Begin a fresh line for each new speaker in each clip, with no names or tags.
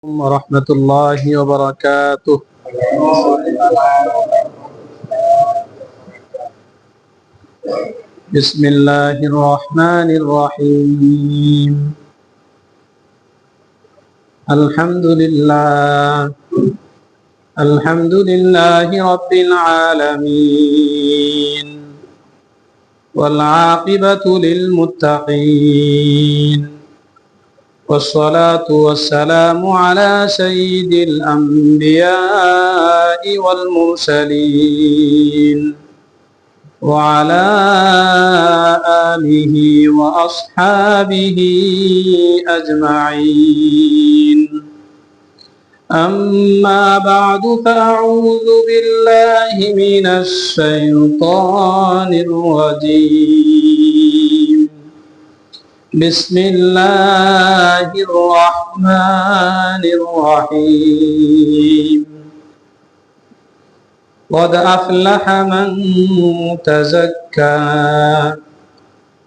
ورحمة الله وبركاته. بسم الله الرحمن الرحيم. الحمد لله رب العالمين، والعاقبة للمتقين، والصلاة والسلام على سيد الأنبياء والمرسلين، وعلى آله وأصحابه أجمعين. أما بعد، فأعوذ بالله من الشيطان الرجيم. بسم الله الرحمن الرحيم. قد أفلح من تزكى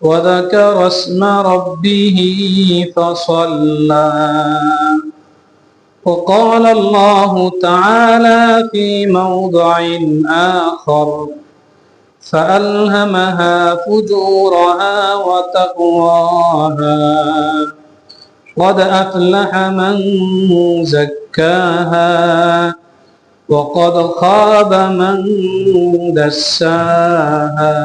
وذكر اسم ربه فصلى. وقال الله تعالى في موضع آخر: فألهمها فجورها وتقواها. قد أفلح من زكاها وقد خاب من دساها.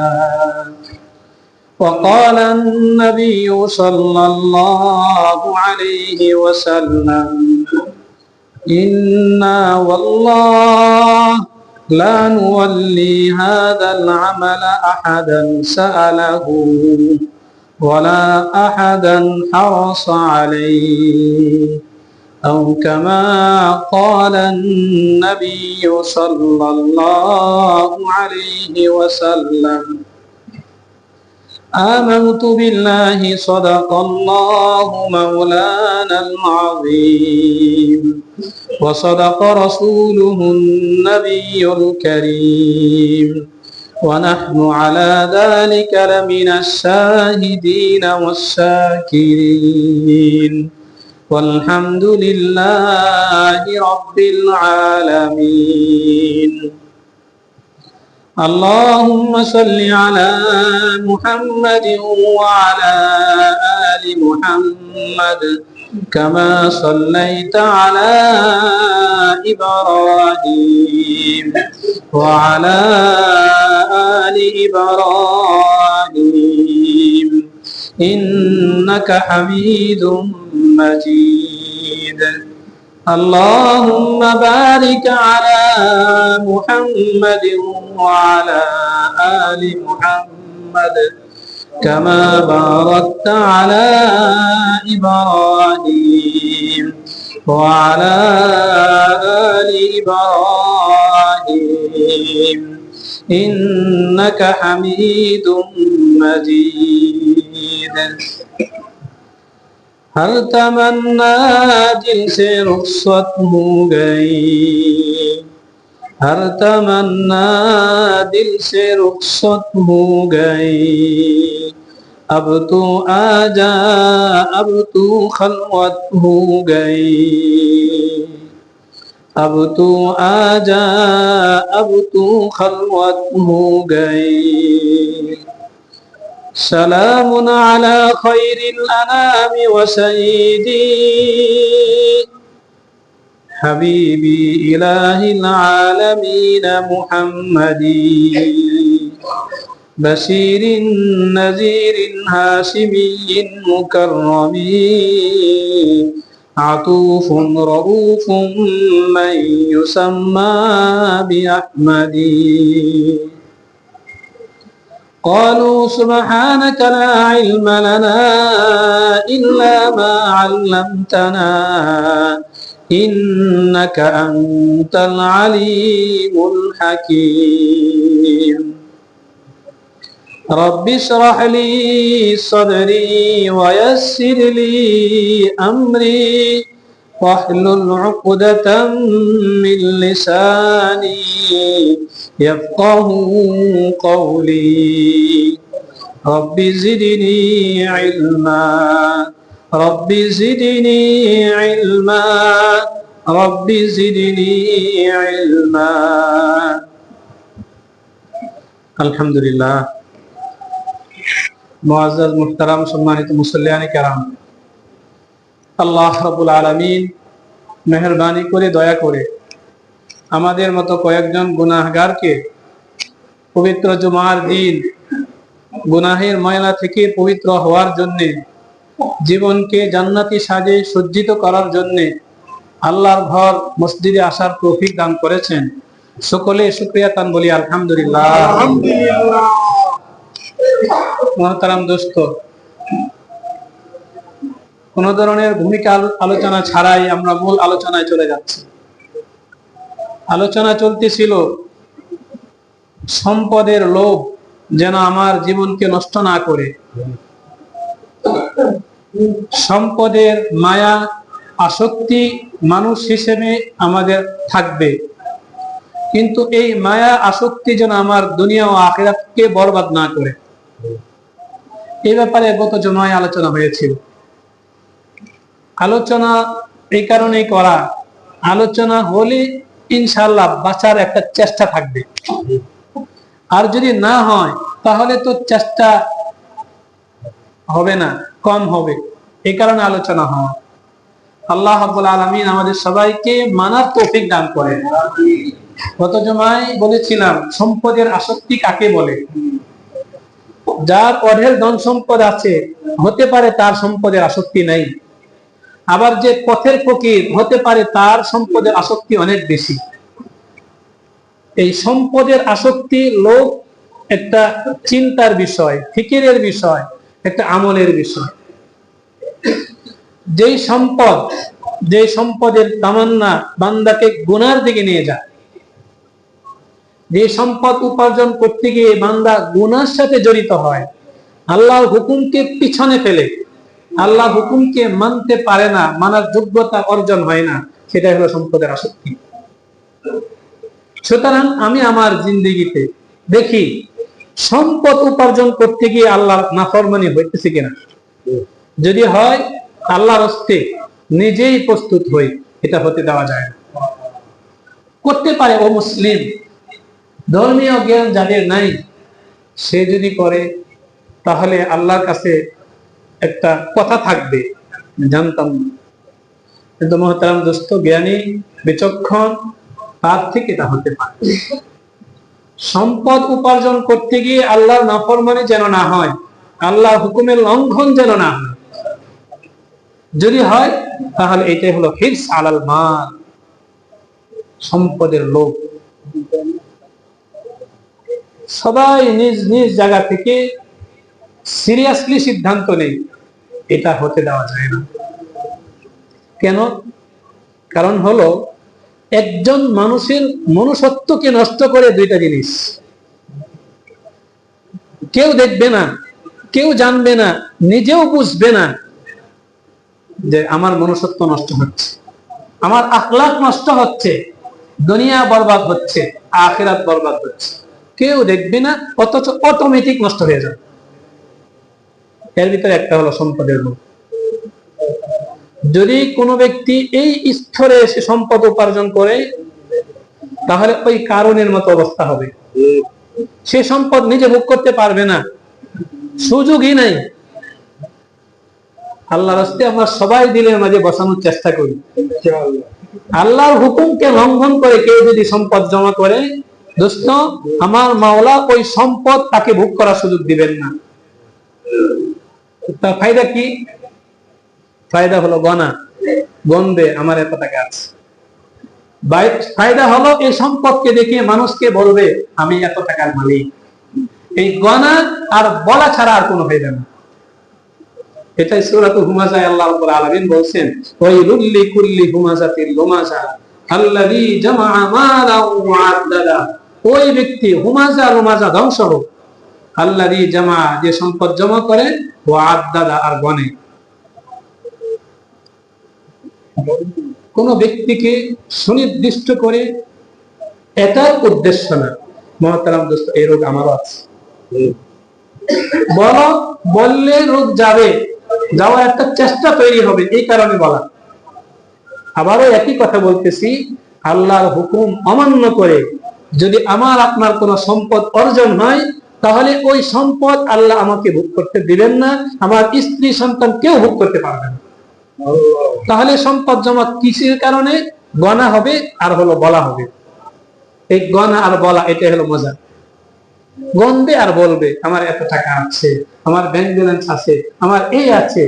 وقال النبي صلى الله عليه وسلم: إنا والله لا نولي هذا العمل أحدا سأله ولا أحدا حرص عليه، أو كما قال النبي صلى الله عليه وسلم. آمنت بالله، صدق الله مولانا العظيم، وصدق رسوله النبي الكريم، ونحن على ذلك لمن الشاهدين والشاكرين، والحمد لله رب العالمين. اللهم صل على محمد وعلى آل محمد، كما صليت على إبراهيم وعلى آل إبراهيم إنك حميد مجيد. اللهم بارك على محمد وعلى آل محمد، كما باركت على إبراهيم وعلى آل إبراهيم إنك حميد مجيد. हर तमन्ना दिल से रुखसत हो गई, हर तमन्ना दिल से रुखसत हो गई। अब तो आजा, अब तो खलवत हो गई। अब तो आजा, अब तो खलवत हो गई। सलामुन अला खैरिल अनामी व सय्यिदी हबीबी इलाहिल आलमीन मुहम्मदी बशीरिन नज़ीरिन हाशिमिय्यिन मुकर्रमी अतूफुन रऊफुन मन युसम्मा बि अहमदी। قالوا سبحانك لا علم لنا إلا ما علمتنا إنك أنت العليم الحكيم. رب اشرح لي صدري ويسر لي أمري واحلل عقدة من لساني يفقه قولي. رب زدني علما رب زدني علما رب زدني علما আলহামদুলিল্লাহ। মুআজ্জাজ মুহতারাম সম্মানিত মুসল্লিয়ানে কেরাম, আল্লাহ রাব্বুল আলামিন মেহেরবানি করে দয়া করে আমাদের মতো কয়েকজন গুনাহগারকে পবিত্র জুমার দিন গুনাহের ময়লা থেকে পবিত্র হওয়ার জন্য, জীবনকে জান্নাতি সাজে সজ্জিত করার জন্য আল্লাহর ঘর মসজিদে আসার তৌফিক দান করেছেন। সকলে শুকরিয়া তান বলি আলহামদুলিল্লাহ। মুহতারাম দোস্ত, কোন ধরনের ভূমিকা আলোচনা ছাড়াই আমরা মূল আলোচনায় চলে যাচ্ছি। আলোচনা চলতেছিল সম্পদের লোভ যেন আমার জীবনকে নষ্ট না করে, সম্পদের মায়া আসক্তি মানুষ হিসেবে আমাদের থাকবে, কিন্তু এই মায়া আসক্তি যেন আমার দুনিয়া ও আখিরাতকে বরবাদ না করে। এই ব্যাপারে গত জুমায় আলোচনা হয়েছিল। আলোচনা এই কারণেই করা, আলোচনা হলে ইনশাআল্লাহ বাঁচার একটা চেষ্টা থাকবে, আর যদি না হয় তাহলে তো চেষ্টা হবে না, কম হবে। এই কারণে আলোচনা হয়। আল্লাহ রাব্বুল আলামিন আমাদের সবাইকে মানার তৌফিক দান করেন। গত জুমায় বলেছিলাম সম্পদের আসক্তি কাকে বলে। যার অঢেল ধন সম্পদ আছে, হতে পারে তার সম্পদের আসক্তি নাই। আবার যে পথের ফকির, হতে পারে তার সম্পদের আসক্তি অনেক বেশি। এই সম্পদের আসক্তি লোক একটা চিন্তার বিষয়, ফিকিরের বিষয়, একটা আমলের বিষয়। যেই সম্পদের তামান্না বান্দাকে গুনার দিকে নিয়ে যায়, যে সম্পদ উপার্জন করতে গিয়ে বান্দা গুনার সাথে জড়িত হয়, আল্লাহর হুকুমকে পিছনে ফেলে, আল্লাহর হুকুমকে মানতে পারে না, মানার যোগ্যতা অর্জন হয় না, সেটাই হলো সম্পদের আসক্তি। সুতরাং আমি আমার জিন্দেগিতে দেখি সম্পদ উপার্জন করতে গিয়ে আল্লাহর নাফরমানি হইতেছে কিনা। যদি হয় আল্লাহর হস্তে নিজেই প্রস্তুত হই, এটা হতে দেওয়া যায় না। করতে পারে ও মুসলিম, ধর্মীয় জ্ঞান যাদের নাই, সে যদি করে তাহলে আল্লাহর কাছে একটা কথা থাকবে, জানতাম না। কিন্তু মুহতারাম দোস্ত, জ্ঞানী বিচক্ষণ তার থেকে এটা হতে পারে। সম্পদ উপার্জন করতে গিয়ে আল্লাহর নাফরমানি যেন না হয়, আল্লাহর হুকুমের লঙ্ঘন যেন না হয়। যদি হয় তাহলে এটাই হলো হিরস আলাল মাল, সম্পদের লোভ। সবাই নিজ নিজ জায়গা থেকে সিরিয়াসলি সিদ্ধান্ত নেই, এটা হতে দেওয়া যায় না। কেন? কারণ হলো একজন মানুষের মনুষ্যত্বকে নষ্ট করে দুইটা জিনিস। কেউ দেখবে না, কেউ জানবে না, নিজেও বুঝবে না যে আমার মনুষ্যত্ব নষ্ট হচ্ছে, আমার আখলাক নষ্ট হচ্ছে, দুনিয়া বরবাদ হচ্ছে, আখিরাত বরবাদ হচ্ছে। কেউ দেখবে না, অথচ অটোমেটিক নষ্ট হয়ে যাবে। এর ভিতরে একটা হলো সম্পদের লোভ। যদি কোনো ব্যক্তি এই স্তরে এসে সম্পদ উপার্জন করে, তাহলে ওই কারণের মতো অবস্থা হবে। সে সম্পদ নিজে ভোগ করতে পারবে না, সুযোগই নাই। আল্লাহর রাস্তায় আমরা সবাই দিলের মাঝে বসানোর চেষ্টা করি। আল্লাহর হুকুমকে লঙ্ঘন করে কেউ যদি সম্পদ জমা করে, দোস্ত, আমার মাওলা ওই সম্পদ তাকে ভোগ করার সুযোগ দিবেন না। তার ফায়দা কি? ফায়দা হলো গনা, গন্ধে আমার এত টাকা আছে। ফায়দা হলো এই সম্পদকে দেখে মানুষকে বলবে আমি এত টাকার মালিক। এই গনা আর বলা ছাড়া আর কোনো ফায়দা না। এটাই সূরাতুল হুমাযায় আল্লাহ রাব্বুল আলামিন বলেন, ওয়াইলুল লিকুল্লি হুমাযাতিল লুমাযা আল্লাযী জামাআ মালান ওয়া আদ্দাদা। ওই ব্যক্তি হুমাযা লুমাযা ধ্বংস হোক, আল্লাযী জামাআ, যে সম্পদ জমা করে, ওয়া আদ্দাদা, আর গনে। কোন ব্যক্তিকে সুনির্দিষ্ট করে এটার উদ্দেশ্য না। মুহতারাম দোস্ত, এই রোগ আমারও আছে। বললে রোগ যাবে, যাওয়ার একটা চেষ্টা তৈরি হবে, এই কারণে বলা। আবারও একই কথা বলতেছি, আল্লাহর হুকুম অমান্য করে যদি আমার আপনার কোনো সম্পদ অর্জন হয়, তাহলে ওই সম্পদ আল্লাহ আমাকে ভোগ করতে দিবেন না, আমার স্ত্রী সন্তান কেউ ভোগ করতে পারবে না। তাহলে সম্পদ জমা কিসের কারণে? গনা হবে আর হলো বলা হবে। এই গনা আর বলা, এটা হলো মজা। গনবে আর বলবে আমার এত টাকা আছে, আমার ব্যাংক ব্যালেন্স আছে, আমার এই আছে।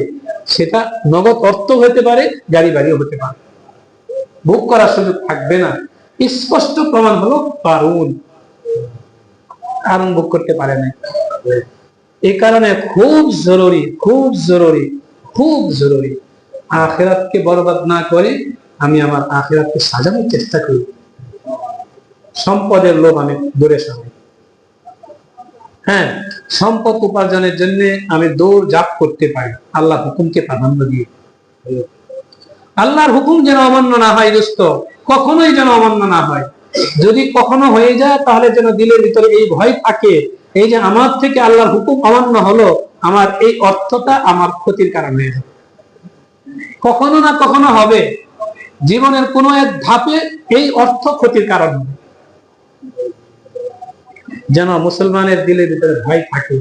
সেটা নগদ অর্থ হতে পারে, গাড়ি বাড়িও হতে পারে, ভোগ করার সুযোগ থাকবে না। স্পষ্ট প্রমাণ হলো কারুন ভোগ করতে পারে না। এই কারণে খুব জরুরি, খুব জরুরি, খুব জরুরি, আখিরাতকে বরবাদ না করে আমি আমার আখিরাতকে সাজানোর চেষ্টা করি। সম্পদের লোভ আমি দূরে সরাই। হ্যাঁ, সম্পদ উপার্জনের জন্য আমি দৌড় জাপ করতে পারি, আল্লাহ হুকুমকে প্রাধান্য দিয়ে। আল্লাহর হুকুম যেন অমান্য না হয় দোস্ত, কখনোই যেন অমান্য না হয়। যদি কখনো হয়ে যায়, তাহলে যেন দিলের ভিতরে এই ভয় থাকে, এই যে আমার থেকে আল্লাহর হুকুম অমান্য হলো, আমার এই অর্থটা আমার ক্ষতির কারণ হয়ে যাবে। কখনো না কখনো হবে, জীবনের কোনো এক ধাপে এই অর্থ ক্ষতির কারণ হবে। যেন মুসলমানের দিলের ভিতরে ভয় থাকে,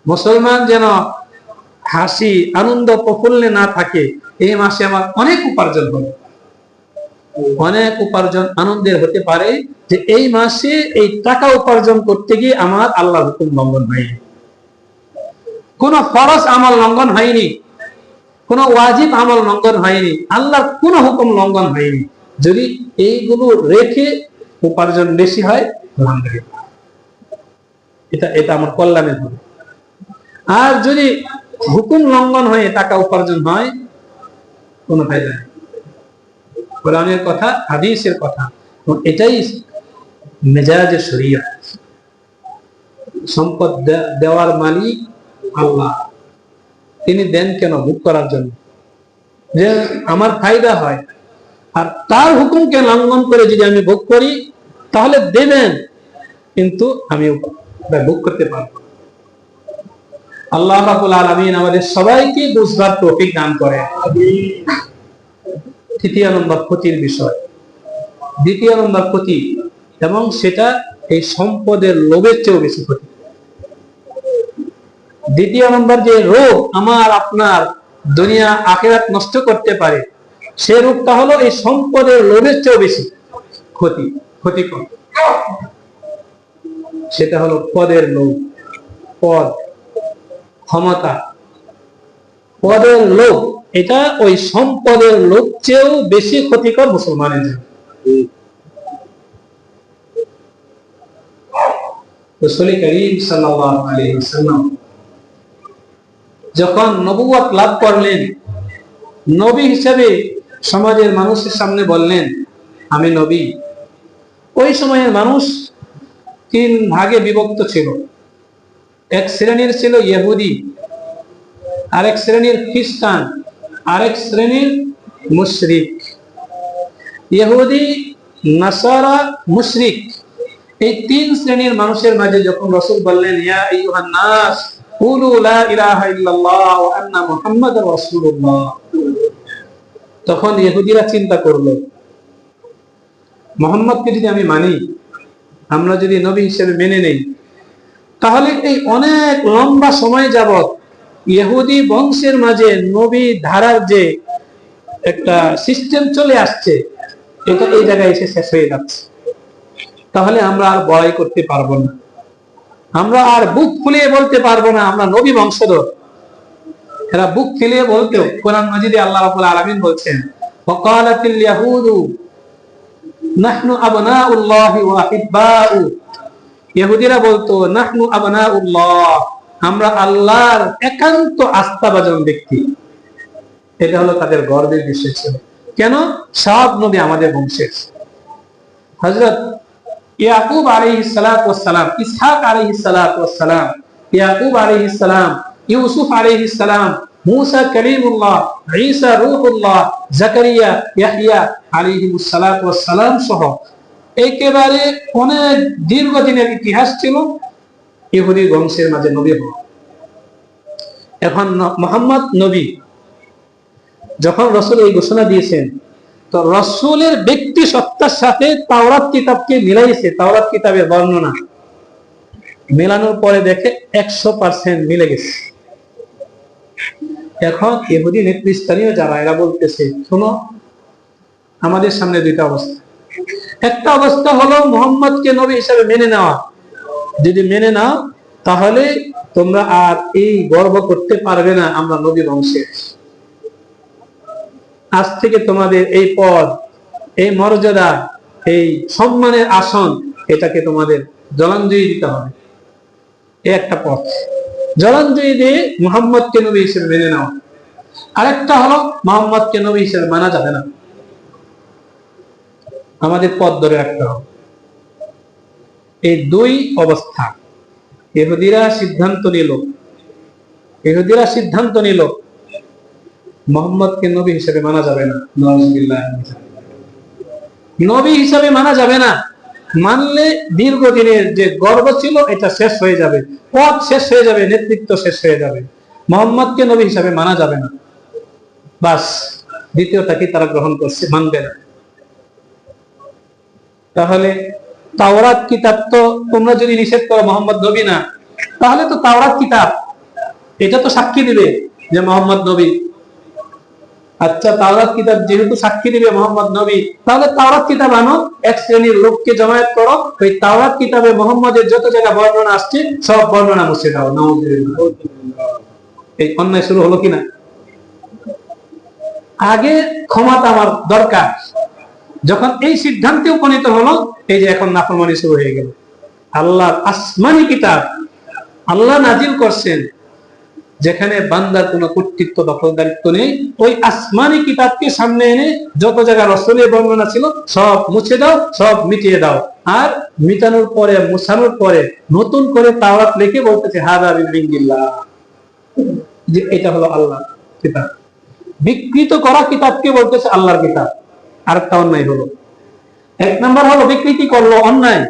মুসলমান যেন হাসি আনন্দ প্রফুল্লে না থাকে। এই মাসে আমার অনেক উপার্জন হবে, অনেক উপার্জন আনন্দের হতে পারে যে এই মাসে এই টাকা উপার্জন করতে গিয়ে আমার আল্লাহর হুকুম লঙ্ঘন হয়নি, কোন ফরজ আমল লঙ্ঘন হয়নি, কোন ওয়াজিব আমল লঙ্ঘন হয়নি, আল্লাহর কোন হুকুম লঙ্ঘন হয়নি। যদি এইগুলো রেখে উপার্জন বেশি হয়, এটা আমার কল্যাণের হবে। আর যদি হুকুম লঙ্ঘন হয়ে টাকা উপার্জন হয়, কোনো ফায়দা নেই। কোরআনের কথা, হাদিসের কথা, এটাই মেজাজে শরীয়ত। সম্পদ দেওয়ার মালিক আল্লাহ, তিনি দেন কেন? ভোগ করার জন্য, যে আমার ফায়দা হয়। আর তার হুকুমকে লঙ্ঘন করে যদি আমি ভোগ করি, তাহলে দেবেন, কিন্তু আমি ভোগ করতে পারব। আল্লাহ রাব্বুল আলামিন আমাদের সবাইকে বুঝবার তৌফিক দান করে। তৃতীয় নম্বর ক্ষতির বিষয়, দ্বিতীয় নম্বর ক্ষতি, এবং সেটা এই সম্পদের লোভের চেয়েও বেশি ক্ষতি। দ্বিতীয় নম্বর যে রোগ আমার আপনার দুনিয়া আখিরাত নষ্ট করতে পারে, সে রোগটা হলো এই সম্পদের লোভের চেয়েও বেশি ক্ষতিকর। সেটা হলো পদের লোভ, পদ, ক্ষমতা, পদের লোভ। এটা ওই সম্পদের লোভ চেয়েও বেশি ক্ষতিকর মুসলমানের জন্য। রাসূল করিম সাল্লাল্লাহু আলাইহি ওয়াসাল্লাম যখন নবুয়ত লাভ করলেন, নবী হিসেবে সমাজের মানুষের সামনে বললেন আমি নবী। ওই সময়ের মানুষ তিন ভাগে বিভক্ত ছিল। এক শ্রেণীর ছিল ইহুদি, আরেক শ্রেণীর খ্রিস্টান, আরেক শ্রেণীর মুশরিক। ইহুদি, নাসারা, মুশরিক, এই তিন শ্রেণীর মানুষের মাঝে যখন রাসূল বললেন ইয়া আইয়ুহান নাস কুলু লা ইলাহা ইল্লাল্লাহ ওয়া আন্না মুহাম্মাদুর রাসূলুল্লাহ, তখন ইহুদিরা চিন্তা করলো, মুহাম্মদকে যদি আমি মানি, আমরা যদি নবী হিসেবে মেনে নেই, তাহলে এই অনেক লম্বা সময় যাবত ইহুদি বংশের মাঝে নবী ধারার যে একটা সিস্টেম চলে আসছে, এটা এই জায়গায় এসে শেষ হয়ে যাচ্ছে। তাহলে আমরা আর বড়াই করতে পারবো না, আমরা আর বুক ফুলিয়ে বলতে পারবো না আমরা নবী বংশধর। এরা বুক ফুলিয়ে বলতো। কোরআন মাজিদে আল্লাহ রাব্বুল আলামিন বলছেন ওয়াকালাতিল ইয়াহুদু নাহনু আবনাউল্লাহি ওয়া আহিব্বাউ, ইহুদিরা বলতো নাহনু আবনাউল্লাহ, আমরা আল্লাহর একান্ত আস্থাভাজন ব্যক্তি। এটা হলো তাদের গর্বের বিষয় ছিল। কেন? সব নবী আমাদের বংশের। হযরত ইয়াকুব আলাইহিস সালাতু ওয়াস সালাম, ইসহাক আলাইহিস সালাতু ওয়াস সালাম, ইয়াকুব আলাইহিস সালাম, ইউসুফ আলাইহিস সালাম, মুসা কালিমুল্লাহ, ঈসা রূহুল্লাহ, জাকারিয়া, ইয়াহইয়া আলাইহিস সালাতু ওয়াস সালাম সহ একেবারে অনেক দীর্ঘদিনের ইতিহাস ছিল ইহুদি বংশের মাঝে নবী হওয়া। এখন মোহাম্মদ নবী, যখন রসুল এই ঘোষণা দিয়েছেন, তো রসুলের ব্যক্তি সত্তার সাথে তাওরাত কিতাবকে মিলাইছে। তাওরাত কিতাবের বর্ণনা মেলানোর পরে দেখে 100% মিলে গেছে। এখন ইহুদি নেতৃস্থানীয় যারা, এরা বলতেছে, শোনো, আমাদের সামনে দুইটা অবস্থা। একটা অবস্থা হলো মুহাম্মদকে নবী হিসেবে মেনে নেওয়া। যদি মেনে নাও, তাহলে তোমরা আর এই গর্ব করতে পারবে না আমরা নবী বংশের। আজ থেকে তোমাদের এই পদ, এই মর্যাদা, এই সম্মানের আসন, এটাকে তোমাদের জলাঞ্জলি দিতে হবে। এই একটা পথ, জলাঞ্জলি দিয়ে মুহাম্মদকে নবী হিসেবে মেনে নাও। আরেকটা হলো মুহাম্মদকে নবী হিসেবে মানা যাবে না, আমাদের পথ ধরে রাখতে হবে। এই দুই অবস্থা ইহুদিরা সিদ্ধান্ত নিল মুহাম্মদকে নবী হিসেবে মানা যাবে না। নবী হিসেবে মানা যাবে না, মানলে দীর্ঘদিনের যে গর্ব ছিল এটা শেষ হয়ে যাবে, পথ শেষ হয়ে যাবে, নেতৃত্ব শেষ হয়ে যাবে। মুহাম্মদকে নবী হিসেবে মানা যাবে না, বাস। দ্বিতীয়টাকে তারা গ্রহণ করছে, মানবে না। তাহলে তাওরাত কিতাব তো তোমরা যদি নিষেধ করো মুহাম্মদ নবী না, তাহলে তো তাওরাত কিতাব এটা তো সাক্ষী দিবে যে মুহাম্মদ নবী। আচ্ছা, তাওরাত কিতাব যেহেতু সাক্ষী দিবে মুহাম্মদ নবী, তাহলে তাওরাত কিতাব আনো, এক শ্রেণীর লোককে জমায়েত করো, ওই তাওরাত কিতাবে মুহাম্মদের যত জায়গায় বর্ণনা আসছে সব বর্ণনা মুছে দাও। নাউযুবিল্লাহ। এই অন্যায় শুরু হলো কিনা? আগে ক্ষমতা আমার দরকার, যখন এই সিদ্ধান্তে উপনীত হলো, এই যে এখন নাফরমানি শুরু হয়ে গেল। আল্লাহর আসমানি কিতাব আল্লাহ নাজিল করছেন, যেখানে বান্দার কোনো কর্তৃত্ব দখলদারিত্ব নেই, ওই আসমানি কিতাবকে সামনে এনে যত জায়গায় রাসূলের বর্ণনা ছিল সব মুছে দাও, সব মিটিয়ে দাও। আর মিটানোর পরে, মুছানোর পরে নতুন করে তাওরাত লিখে বলতেছে হাযা মিন ইনদিল্লাহ, যে এটা হলো আল্লাহর কিতাব। বিকৃত করা কিতাবকে বলতেছে আল্লাহর কিতাব। আরেকটা অন্যায় হলো, এক নম্বর হলো বিকৃতি করলো, অন্যায়।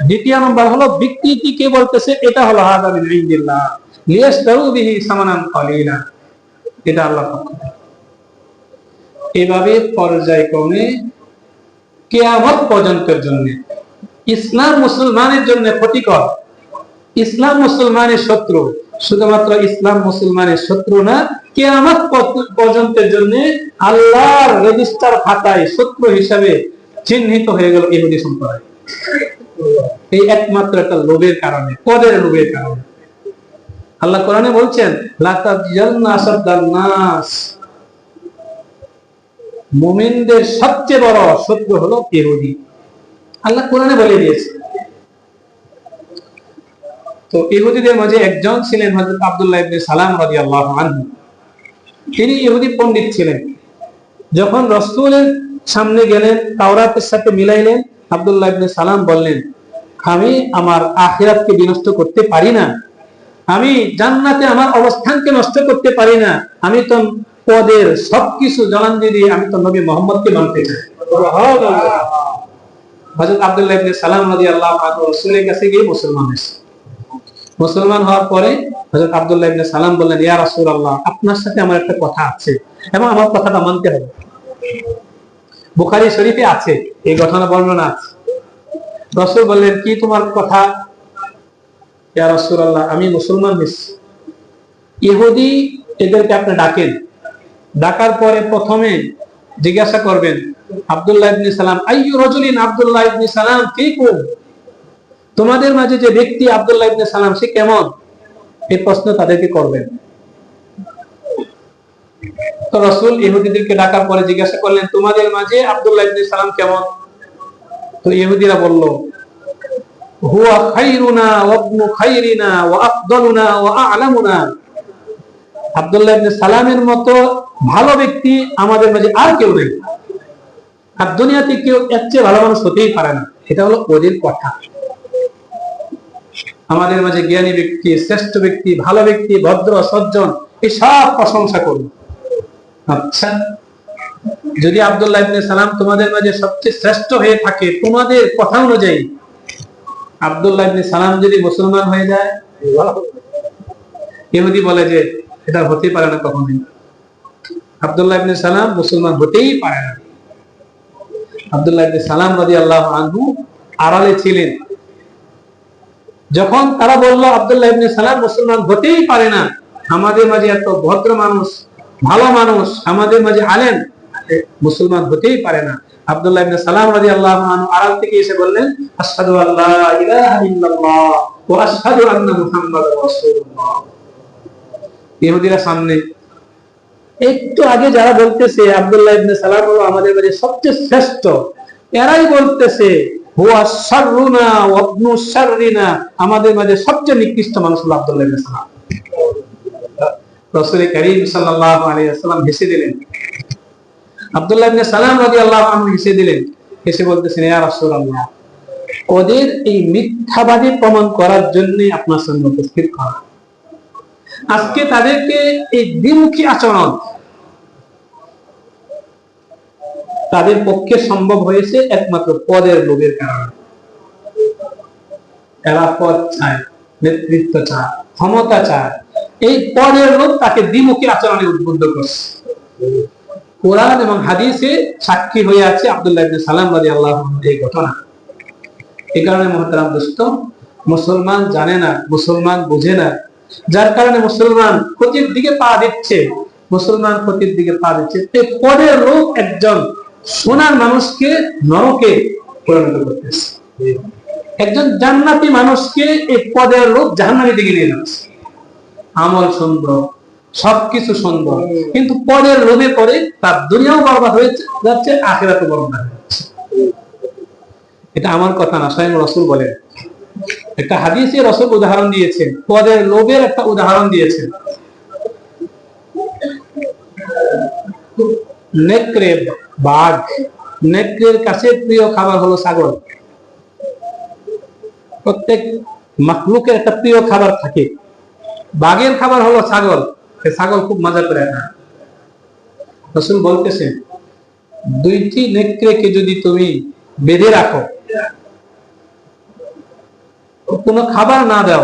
দ্বিতীয় নম্বর হলো বিকৃতিকে বলতেছে এটা হলো হাযা মিন ইনদিল্লাহ লিয়াশতারু বিহি সামানান কালিলা, এটা আল্লাহর পক্ষ থেকে। এভাবে পর্যায়ক্রমে কিয়ামত পর্যন্তের জন্য ইসলাম মুসলমানের জন্য ক্ষতিকর, ইসলাম মুসলমানের শত্রু। শুধুমাত্র ইসলাম মুসলমানের শত্রু না, কিয়ামত পর্যন্তের জন্য আল্লাহর রেজিস্টার খাতায় শত্রু হিসাবে চিহ্নিত হয়ে গেল ইহুদি সম্প্রদায়। এই একমাত্র একটা লোভের কারণে, পদের লোভের কারণে। আল্লাহ কোরআনে বলছেন মুমিনদের সবচেয়ে বড় শত্রু হলো ইহুদি। আল্লাহ কোরআনে বলে দিয়েছে। তো ইহুদিদের মাঝে একজন ছিলেন হযরত আব্দুল্লাহ ইবনে সালাম রাদিয়াল্লাহু আনহু। তিনি ইহুদি পণ্ডিত ছিলেন। যখন রাসূলের সামনে গেলেন, তাওরাতের সাথে মিলাইলেন, আব্দুল্লাহ ইবনে সালাম বললেন, আমি আমার আখিরাতকে বিনষ্ট করতে পারি না, আমি জান্নাতে আমার অবস্থানকে নষ্ট করতে পারি না, আমি তো পদের সবকিছু জলাঞ্জলি দিয়ে আমি তো নবী মুহাম্মদকে মানতে চাই। হযরত আব্দুল্লাহ ইবনে সালাম রাদিয়াল্লাহু আনহু রাসূলের কাছে গিয়ে মুসলমান হয়েছে। মুসলমান হওয়ার পরে হযরত আব্দুল্লাহ ইবনে সালাম বললেন, ইয়া রাসূলুল্লাহ, আপনার সাথে আমার একটা কথা আছে এবং আমার কথাটা মানতে হবে। বুখারী শরীফে আছে, এই ঘটনা বর্ণনা আছে। রাসূল বললেন, কি তোমার কথা? ইয়া রাসূলুল্লাহ, আমি মুসলমান হয়েছি। ইহুদি এদেরকে আপনি ডাকেন, ডাকার পরে প্রথমে জিজ্ঞাসা করবেন, আব্দুল্লাহ ইবনে সালাম আইয়ু রাজুলিন আব্দুল্লাহ ইবনে সালাম ফীকুম, তোমাদের মাঝে যে ব্যক্তি আব্দুল্লাহ ইবনে সালাম সে কেমন, এই প্রশ্ন তাদেরকে করবেন। তো রাসূল ইহুদিদেরকে ডাকার পরে জিজ্ঞাসা করলেন, তোমাদের মাঝে আব্দুল্লাহ ইবনে সালাম কেমন? তো ইহুদিরা বলল, হুয়া খায়রুনা ওয়া ইবনু খায়রিনা ওয়া আফদালুনা ওয়া আ'লামুনা, আব্দুল্লাহ ইবনে সালামের মতো ভালো ব্যক্তি আমাদের মাঝে আর কেউ নেই, আর দুনিয়াতে কেউ এর চেয়ে ভালো মানুষ হতেই পারে না। এটা হলো ওদের কথা। আমাদের মাঝে জ্ঞানী ব্যক্তি, শ্রেষ্ঠ ব্যক্তি, ভালো ব্যক্তি, ভদ্র সজ্জন, এই সব প্রশংসা করুন। আচ্ছা, যদি আব্দুল্লাহ ইবনে সালাম তোমাদের মাঝে সবচেয়ে শ্রেষ্ঠ হয়ে থাকে তোমাদের কথা অনুযায়ী, আব্দুল্লাহ ইবনে সালাম যদি মুসলমান হয়ে যায়, ইহুদি বলে যে এটা হতেই পারে না কখনোই। আব্দুল্লাহ ইবনে সালাম মুসলমান হতেই পারে না। আব্দুল্লাহ ইবনে সালাম রাদিয়াল্লাহু আনহু আড়ালে ছিলেন। যখন তারা বলল আব্দুল্লাহ ইবনে সালাম মুসলমান হতেই পারে না, আমাদের মাঝে এত ভদ্র মানুষ, ভালো মানুষ, আমাদের মাঝে আলেম, মুসলমান হতেই পারে না। আব্দুল্লাহ ইবনে সালাম রাদিয়াল্লাহু আনহু আড়াল থেকে এসে বললেন, আশহাদু আল্লা ইলাহা ইল্লাল্লাহ ওয়া আশহাদু আন্না মুহাম্মাদুর রাসূলুল্লাহ। ইহুদিরা সামনে, একটু আগে যারা বলতেছে আব্দুল্লাহ ইবনে সালাম হলো আমাদের মাঝে সবচেয়ে শ্রেষ্ঠ, এরাই বলতেছে হুয়া শাররুনা ওয়া ইবনু শাররিনা, আমাদের মাঝে সবচেয়ে নিকৃষ্ট মানুষ হলো আব্দুল্লাহ ইবনে সালাম। রাসূল করিম সাল্লাল্লাহু আলাইহি ওয়াসাল্লাম হেসে দিলেন। আব্দুল্লাহ ইবনে সালাম রাদিয়াল্লাহু আনহু হেসে দিলেন, হেসে বলতেছেন, ইয়া রাসূলুল্লাহ, ওদের এই মিথ্যাবাদী প্রমাণ করার জন্য আপনার সামনে উপস্থিত করা। আজকে তাদেরকে এই দ্বিমুখী আচরণ তাদের পক্ষে সম্ভব হয়েছে একমাত্র পদের লোভের কারণে। এরা পদ চায়, নেতৃত্ব চায়, ক্ষমতা চায়, এই পদের লোভ তাকে দ্বিমুখী আচরণে উদ্বুদ্ধ করছে। কোরআন এবং হাদিসে সাক্ষী হয়ে আছে আব্দুল্লাহ ইবনে সালাম রাদিয়াল্লাহু আনহু এই ঘটনা। এই কারণে মুহতারাম দোস্ত, মুসলমান জানে না, মুসলমান বুঝে না, যার কারণে মুসলমান ক্ষতির দিকে পা দিচ্ছে, মুসলমান ক্ষতির দিকে পা দিচ্ছে। এই পদের লোক একজন সোনার মানুষকে নরকে পরিণত করতেছে, একজন জান্নাতি মানুষকে এই পদের লোক জাহান্নামের দিকে নিয়ে যাচ্ছে। আমল সুন্দর, সবকিছু সুন্দর, কিন্তু পদের লোভে পড়ে তার দুনিয়াও বরবাদ হয়ে যাচ্ছে, আখিরাতও বরবাদ হয়ে যাচ্ছে। এটা আমার কথা না, স্বয়ং রাসূল বলেন। একটা হাদিসে রাসূল উদাহরণ দিয়েছেন, পদের লোভের একটা উদাহরণ দিয়েছেন। নেকড়ে, বাঘ, নেকড়ের কাছে প্রিয় খাবার হলো ছাগল। প্রত্যেক মাখলুকের একটা প্রিয় খাবার থাকে। বাঘের খাবার হলো ছাগল, ছাগল খুব মজা করে খায়। রাসূল বলতেছেন, দুইটি নেকড়েকে যদি তুমি বেঁধে রাখো, কোনো খাবার না দাও,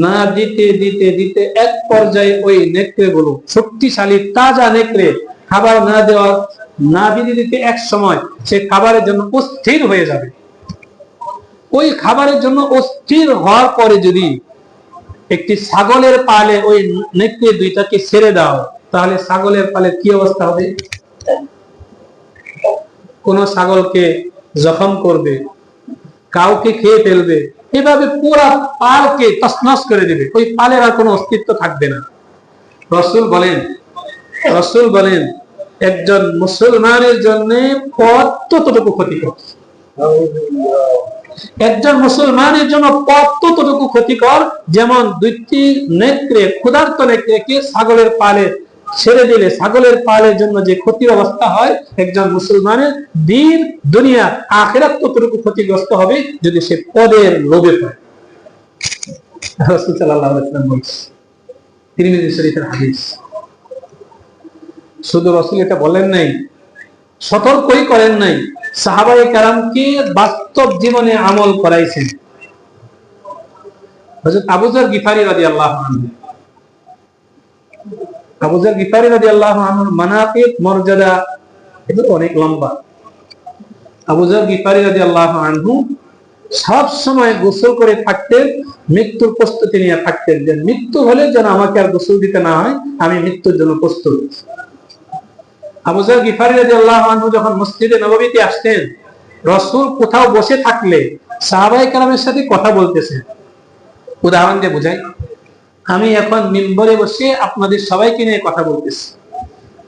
না দিতে দিতে দিতে এক পর্যায়ে ওই নেকড়ে গুলো, শক্তিশালী তাজা নেকড়ে, খাবার না দেওয়া, না দিতে দিতে এক সময় সে খাবারের জন্য অস্থির হয়ে যাবে। ওই খাবারের জন্য অস্থির হওয়ার পরে যদি একটি ছাগলের পালে ওই নেকড়ে দুইটাকে ছেড়ে দাও, তাহলে ছাগলের পালে কি অবস্থা হবে? কোন ছাগলকে জখম করবে, কাউকে খেয়ে ফেলবে, এভাবে পুরা পালকে তছনছ করে দেবে, ওই পালের আর কোনো অস্তিত্ব থাকবে না। রাসূল বলেন একজন মুসলমানের জন্য পথ ততটুকু ক্ষতিকর, একজন মুসলমানের জন্য পথ ততটুকু ক্ষতিকর যেমন দুইটি নেকড়ে, ক্ষুধার্ত নেকড়েকে ছাগলের পালে ছেড়ে দিলে ছাগলের পালের জন্য যে ক্ষতির অবস্থা হয়, একজন মুসলমানের দিন দুনিয়া আখিরাত ততটুকু ক্ষতিগ্রস্ত হবে যদি সে পদের লোভে পড়ে। রাসূল সাল্লাল্লাহু আলাইহি ওয়াসাল্লাম বলেছেন, তিরমিজি শরীফের হাদিস। শুধু রাসূল এটা বলেন নাই, সতর্কই করেন নাই, সাহাবায়ে কেরামকে বাস্তব জীবনে আমল করাইছেন। হযরত আবু যর গিফারী রাদিয়াল্লাহু আনহু, আবু যর গিফারী রাদিয়াল্লাহু আনহুর মানাকিব, মর্যাদা এটা অনেক লম্বা। আবু যর গিফারী রাদিয়াল্লাহু আনহু সব সময় গোসল করে থাকতেন, মৃত্যুর প্রস্তুতি নিয়ে থাকতেন, যে মৃত্যু হলে যেন আমাকে আর গোসল দিতে না হয়, আমি মৃত্যুর জন্য প্রস্তুত। আবু যর গিফারী রাদিয়াল্লাহু আনহু যখন মসজিদে নববীতে আসতেন, রাসূল কোথাও বসে থাকলে সাহাবায়ে কেরামের সাথে কথা বলতেছেন। উদাহরণ দিয়ে বোঝাই, আমি এখন মিম্বরে বসে আপনাদের সবাইকে নিয়ে কথা বলতেছি,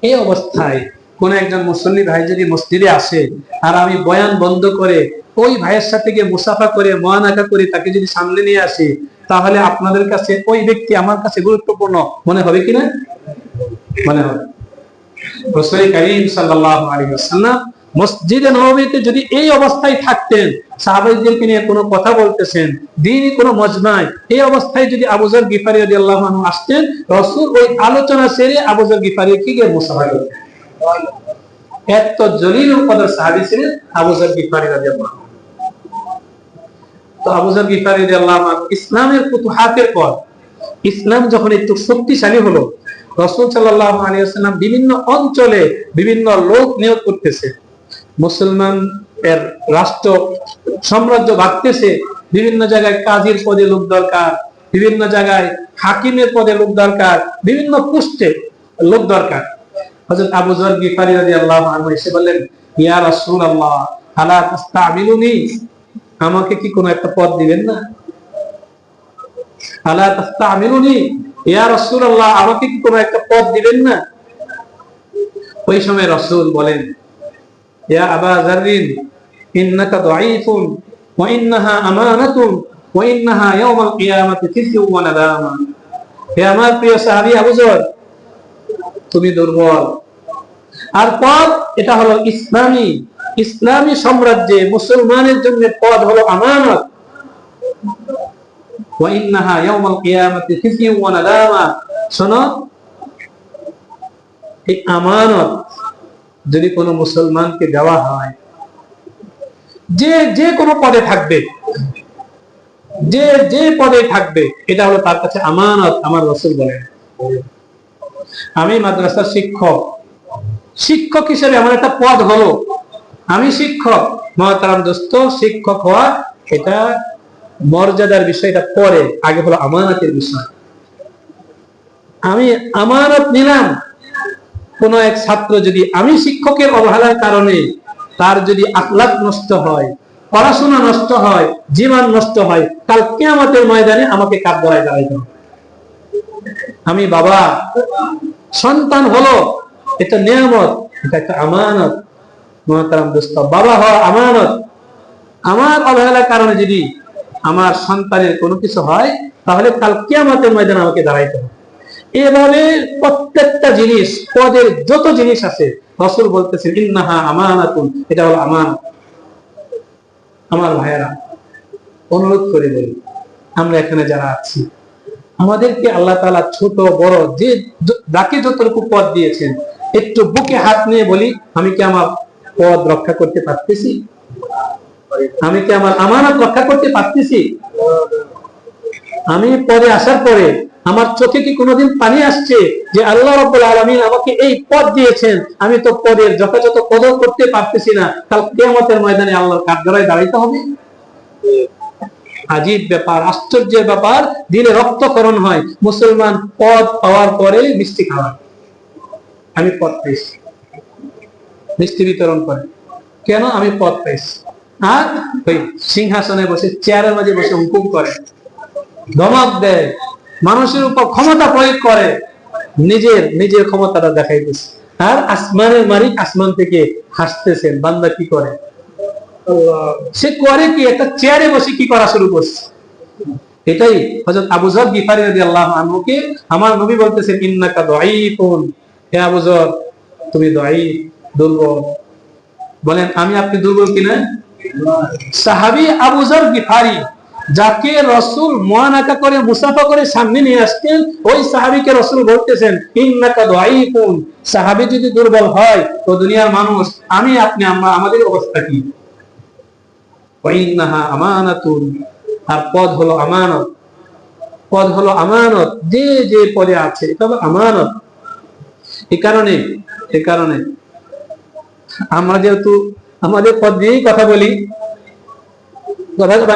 এই অবস্থায় কোন একজন মুসল্লি ভাই যদি মসজিদে আসে আর আমি বয়ান বন্ধ করে ওই ভাইয়ের সাথে গিয়ে মুসাফা করে মুআনাকা করে তাকে যদি সামনে নিয়ে আসি, তাহলে আপনাদের কাছে ওই ব্যক্তি আমার কাছে গুরুত্বপূর্ণ মনে হবে কিনা? মনে হবে। রাসূল কারীম সাল্লাল্লাহু আলাইহি ওয়াসাল্লাম মসজিদে নববীতে যদি এই অবস্থায় থাকতেন, সাহাবাইদেরকে নিয়ে কোনো কথা বলতেছেন, দ্বীনি কোনো মজমায়, এই অবস্থায় যদি আবু যর গিফারী রাদিয়াল্লাহু আনহু আসতেন, রাসূল ওই আলোচনা সেরে আবু যর গিফারীকে গিয়ে মুসাফা করতেন। এত জলিলুল কদর সাহাবী ছিলেন আবু যর গিফারী রাদিয়াল্লাহু আনহু। তো আবু যর গিফারী রাদিয়াল্লাহু আনহু ইসলামের ফুতুহাতের পর ইসলাম যখন একটু শক্তিশালী হলো, রাসূল সাল্লাল্লাহু আলাইহি ওয়াসাল্লাম বিভিন্ন অঞ্চলে বিভিন্ন লোক নিয়োগ করতেছে, মুসলমান এর রাষ্ট্র সাম্রাজ্য বাড়তেছে, বিভিন্ন জায়গায় কাজীর পদে লোক দরকার, বিভিন্ন জায়গায় হাকিমের পদে লোক দরকার, বিভিন্ন পোস্টে লোক দরকার। হযরত আবু যর গিফারি রাদিয়াল্লাহু আনহু এসে বললেন, ইয়া রাসূলুল্লাহ আলা তাস্তামিলুনি, আমাকে কি কোন একটা পদ দিবেন না? আলা তাস্তামিলুনি, ইয়া রাসূলুল্লাহ আমাকে কি কোন একটা পদ দিবেন না? ওই সময় রাসূল বলেন, ইয়া আবা যাররিন ইন্নাকা দাঈফুন ওয়া ইন্নাহা আমানাতুন ওয়া ইন্নাহা ইয়াওমাল কিয়ামাতি খিজয়ুন ওয়া নাদামা। হে আমার প্রিয় সাহাবী আবু যর, তুমি দুর্বল, আর পদ এটা হলো ইসলামী সাম্রাজ্যে মুসলমানের জন্য পদ হলো আমানত। ওয়া ইন্নাহা ইয়াওমাল কিয়ামাতি খিজয়ুন ওয়া নাদামা। শোনো, এই আমানত যদি কোনো মুসলমানকে দেওয়া হয়, যে কোনো পদে থাকবে, যে পদে থাকবে, এটা হলো তার কাছে আমানত। আমার রাসূল বলেন, আমি মাদ্রাসার শিক্ষক হিসেবে আমার একটা পদ হলো, আমি শিক্ষক। মহতারাম দোস্ত, শিক্ষক হওয়া এটা মর্যাদার বিষয়, এটা পরে, আগে হলো আমানতের বিষয়। আমি আমানত নিলাম। কোন এক ছাত্র যদি, আমি শিক্ষকের অবহেলার কারণে তার যদি আখলাক নষ্ট হয়, পড়াশোনা নষ্ট হয়, জীবন নষ্ট হয়, কাল কিয়ামতের ময়দানে আমাকে কাঠগড়ায় দাঁড়াইতে হবে। আমি বাবা, সন্তান হলো এটা নিয়ামত, এটা একটা আমানত। মুহতারাম দোস্ত, বাবা হওয়া আমানত। আমার অবহেলার কারণে যদি আমার সন্তানের কোনো কিছু হয়, তাহলে কাল কিয়ামতের ময়দানে আমাকে দাঁড়াইতে হবে। এভাবে প্রত্যেকটা জিনিস, পদের যত জিনিস আছে, রাসূল বলতেছেন ইন্নাহা আমানাতুন, এটা হলো আমানত। আমার ভাইয়েরা, অনুরোধ করে বলি, আমরা এখানে যারা আছি, আমাদেরকে আল্লাহ তাআলা ছোট বড় যে যাকে যতটুকু পদ দিয়েছেন, একটু বুকে হাত নিয়ে বলি, আমি কি আমার পদ রক্ষা করতে পারতেছি? আমি কি আমার আমানত রক্ষা করতে পারতেছি? আমি পদে আসার পরে আমার চোখে কি কোনোদিন পানি আসছে যে আল্লাহ রাব্বুল আলামিন আমাকে এই পদ দিয়েছেন, আমি তো পদের যথাযথ কদর করতে পারতেছি না, কাল কিয়ামতের ময়দানে আল্লাহর কাঠগড়ায় দাঁড়াইতে হবে? আজীব ব্যাপার, আশ্চর্যের ব্যাপার। দিলে রক্তকরণ হয়। মুসলমান পদ পাওয়ার পরে মিষ্টি খাওয়ায়, আমি পদ পাইছি, মিষ্টি বিতরণ করে, কেন? আমি পদ পাইছি। আর ওই সিংহাসনে বসে, চেয়ারের মাঝে বসে হুকুম করে, ধমক দেয়, মানুষের উপর ক্ষমতা প্রয়োগ করে, নিজের ক্ষমতাটা দেখাইতেছে। আর আসমানের মালিক আসমান থেকে হাসতেছেন, বান্দা কি করে? সে করে কি? একটা চেয়ারে বসে কি করা শুরু করছে। এটাই হযরত আবু যর গিফারি রাদিয়াল্লাহু আনহুকে আমার নবী বলতেছেন, ইন্নাকা দাঈফুন, হে আবু যর তুমি দাঈফ, দুর্বল। বলেন, আমি আপনি দুর্বল কিনা? সাহাবী আবু যর গিফারি, যাকে রাসূল মুআনাকা করে মুসাফা করে সামনে নিয়ে আসতেন, ওই সাহাবীকে রাসূল বলতেছেন ইন্নাকা দাঈফুন। সাহাবী যদি দুর্বল হয়, তো দুনিয়ার মানুষ, আমি আপনি, আমাদের অবস্থা কি? ওয়া ইন্নাহা আমানাতুন, আর পদ হলো আমানত। পদ হলো আমানত, যে পদে আছে এটা হলো আমানত। এই কারণে আমরা যেহেতু আমাদের পদ নিয়েই কথা বলি,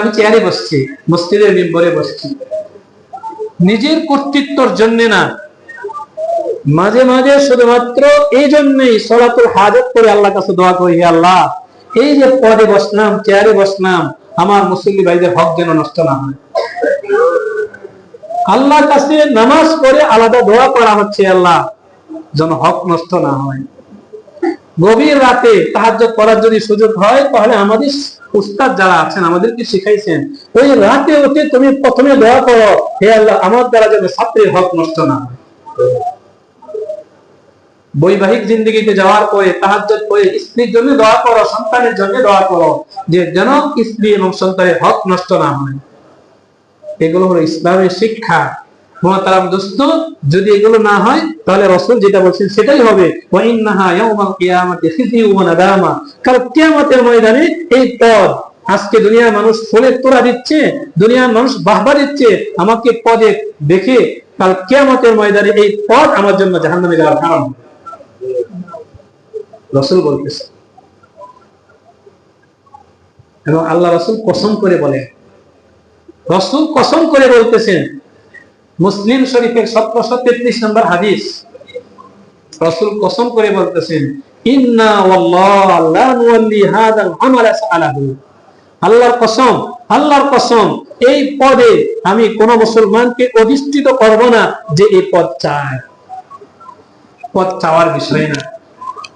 আমি চেয়ারে বসছি, মসজিদের মিম্বরে বসছি, নিজের কর্তৃত্বর জন্য না, মাঝে মাঝে শুধুমাত্র এই জন্যই সলাতুল হাজত করে আল্লাহর কাছে দোয়া করি, হে আল্লাহ, এই যে পদে বসলাম, চেয়ারে বসলাম, আমার মুসল্লি ভাইদের হক যেন নষ্ট না হয়। আল্লাহর কাছে নামাজ পড়ে আলাদা দোয়া করা হচ্ছে, আল্লাহ যেন হক নষ্ট না হয়। গভীর রাতে তাহাজ্জুদ পড়ার যদি সুযোগ হয়, তাহলে আমাদের উস্তাদ যারা আছেন, আমাদেরকে শিখাইছেন, ওই রাতে উঠে তুমি প্রথমে দোয়া করো, হে আল্লাহ আমার দ্বারা যেন ছাত্রের হক নষ্ট না হয়। বৈবাহিক জিন্দেগিতে যাওয়ার পরে তাহাজ্জুদ পড়ে স্ত্রীর জন্য দোয়া করো, সন্তানের জন্য দোয়া করো, যে যেন স্ত্রী এবং সন্তানের হক নষ্ট না হয়। এগুলো হলো ইসলামের শিক্ষা। মুহতারাম দোস্ত, যদি এগুলো না হয়, তাহলে রাসূল যেটা বলছেন সেটাই হবে, ওয়া ইন্নাহা ইয়াউমাল কিয়ামাতি খিজয়ুন ওয়া নাদামা। কাল কিয়ামতের ময়দানে এই পদ, আজকে দুনিয়ার মানুষ ফুলের তোড়া দিচ্ছে, দুনিয়ার মানুষ বাহবা দিচ্ছে আমাকে পদে দেখে, কাল কিয়ামতের ময়দানে এই পদ আমার জন্য জাহান্নামে যাওয়ার কারণ। রাসূল বলতেছে, এবং আল্লাহ রাসূল কসম করে বলেন, রাসূল কসম করে বলতেছেন, মুসলিম শরীফের 1733 নম্বর হাদিস, রাসূল কসম করে বলতেছেন, ইন্না ওয়াল্লাহ লা নুওয়াল্লি হাযাল আমালা সাআলাহু, আল্লাহর কসম, আল্লাহর কসম, এই পদে আমি কোন মুসলমানকে অধিষ্ঠিত করব না যে এই পদ চায়। পদ চাওয়ার বিষয় না।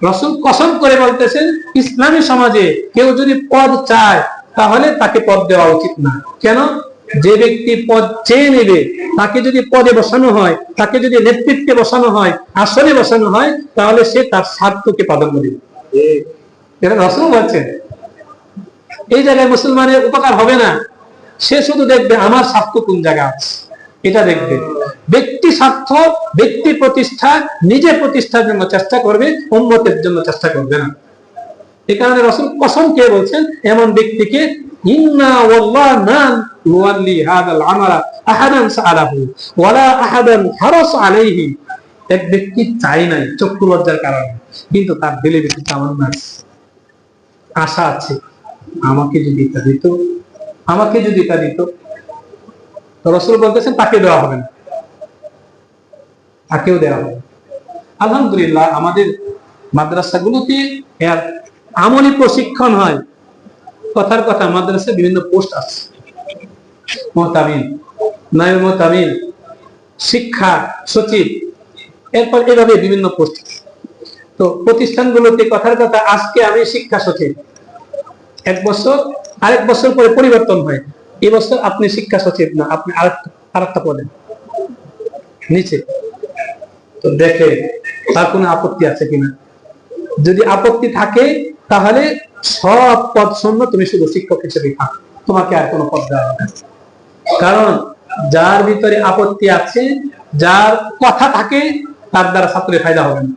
রাসূল কসম করে বলতেছেন, ইসলামী সমাজে কেউ যদি পদ চায় তাহলে তাকে পদ দেওয়া উচিত না। কেন? যে ব্যক্তি পদ চেয়ে নেবে, তাকে যদি পদে বসানো হয়, তাকে যদি নেতৃত্বে বসানো হয়, আসনে বসানো হয়, তাহলে সে তার স্বার্থকে প্রাধান্য দেবে। এটা রাসূল বলছেন। এই জায়গায় মুসলমানের উপকার হবে না, সে শুধু দেখবে আমার স্বার্থ কোন জায়গা আছে, এটা দেখবে। ব্যক্তি স্বার্থ, ব্যক্তি প্রতিষ্ঠা, নিজে প্রতিষ্ঠার জন্য চেষ্টা করবে, উম্মতের জন্য চেষ্টা করবে না। এই কারণে রাসূল কসম খেয়ে বলছেন, এমন ব্যক্তিকে ইন্না ওয়াল্লাহ না নুওয়াল্লি হাযাল আমালা আহাদান সাআলাহু ওয়ালা আহাদান হারাস আলাইহি। এক ব্যক্তি চাই নাই চক্ষু লজ্জার কারণে, কিন্তু তার দিলে বেশি তামান্না আছে, আশা আছে, আমাকে যদি এটা দিত, আমাকে যদি এটা দিত। রাসূল বলতেছেন তাকে দেওয়া হবে না, তাকেও দেওয়া হবে। আলহামদুলিল্লাহ, আমাদের মাদ্রাসাগুলোতে এর আমলি প্রশিক্ষণ হয়। কথার কথা, মাদ্রাসায় বিভিন্ন পোস্ট আছে, মুহতামিম, নায়েব মুহতামিম, শিক্ষা সচিব, এরপর এভাবে বিভিন্ন পোস্ট। তো প্রতিষ্ঠানগুলোতে কথার কথা, আজকে আমি শিক্ষা সচিব, এক বছর, আরেক বছর পরে পরিবর্তন হয়, এবছর আপনি শিক্ষা সচিব না, আপনি আরেকটা পদে নিচে। তো দেখে তার কোনো আপত্তি আছে কিনা। যদি আপত্তি থাকে তাহলে সব পদ শূন্য, তুমি শুধু শিক্ষক হিসেবে থাকো, তোমাকে আর কোনো পদ দেওয়া হবে না। কারণ যার ভিতরে আপত্তি আছে, যার কথা থাকে, তার দ্বারা ছাত্রের ফায়দা হবে না,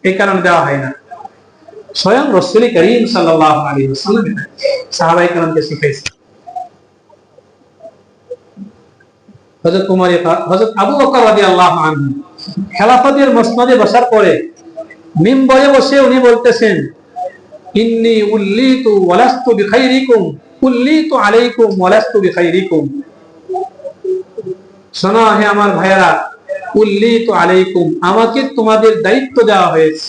এই কারণে দেওয়া হয় না। স্বয়ং রাসূল করিম সাল্লাল্লাহু আলাইহি ওয়াসাল্লাম সাহাবায়ে কেরামকে শিখাইছেন। হযরত আবু বকর রাদিয়াল্লাহু আনহু খেলাফতের মসনদে বসার পরে মিম্বরে বসে উনি বলতেছেন, ইন্নী উল্লিতু ওয়ালাস্তু বিখাইরিকুম উল্লিতু আলাইকুম ওয়ালাস্তু বিখাইরিকুম। শোনো হে আমার ভাইয়েরা, উল্লিতু আলাইকুম, আমাকে তোমাদের দায়িত্ব দেওয়া হয়েছে,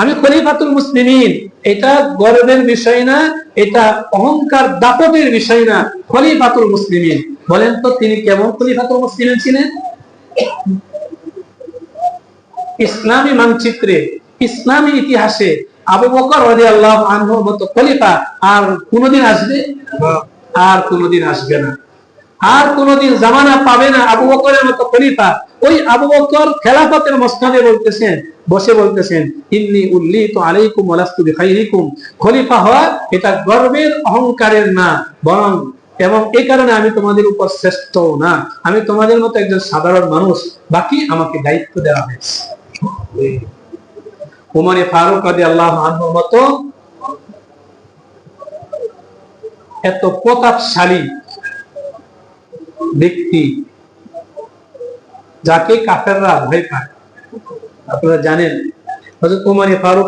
আমি খলিফাতুল মুসলিমিন। এটা গর্বের বিষয় না, এটা অহংকার দাপটের বিষয় না, খলিফাতুল মুসলিমিন। বলেন তো তিনি কেমন খলিফাতুল মুসলিমিন ছিলেন? ইসলামী মানচিত্রে, ইসলামী ইতিহাসে আবু বকর রাদিয়াল্লাহু আনহুর মতো খলিফা আর কোনদিন আসবে? আর কোনদিন আসবে না, আর কোনদিন জামানা পাবে না আবু বকরের মতো খলিফা। ওই আবু বকর খেলাফতের মসনদে বলতেছেন, বসে বলতেছেন, ইন্নী উল্লিতু আলাইকুম ওয়ালাস্তু বিখাইরিকুম। খলিফা হওয়া এটা গর্বের, অহংকারের না, বরং এবং এই কারণে আমি তোমাদের উপর শ্রেষ্ঠ না, আমি তোমাদের মতো একজন সাধারণ মানুষ, বাকি আমাকে দায়িত্ব দেওয়া হয়েছে। উমরে ফারুক রাদিয়াল্লাহু আনহুর মতো এত প্রতাপশালী ব্যক্তি, যাকে কাফেররা ভয় পায়, আপনারা জানেন, হযরত উমরে ফারুক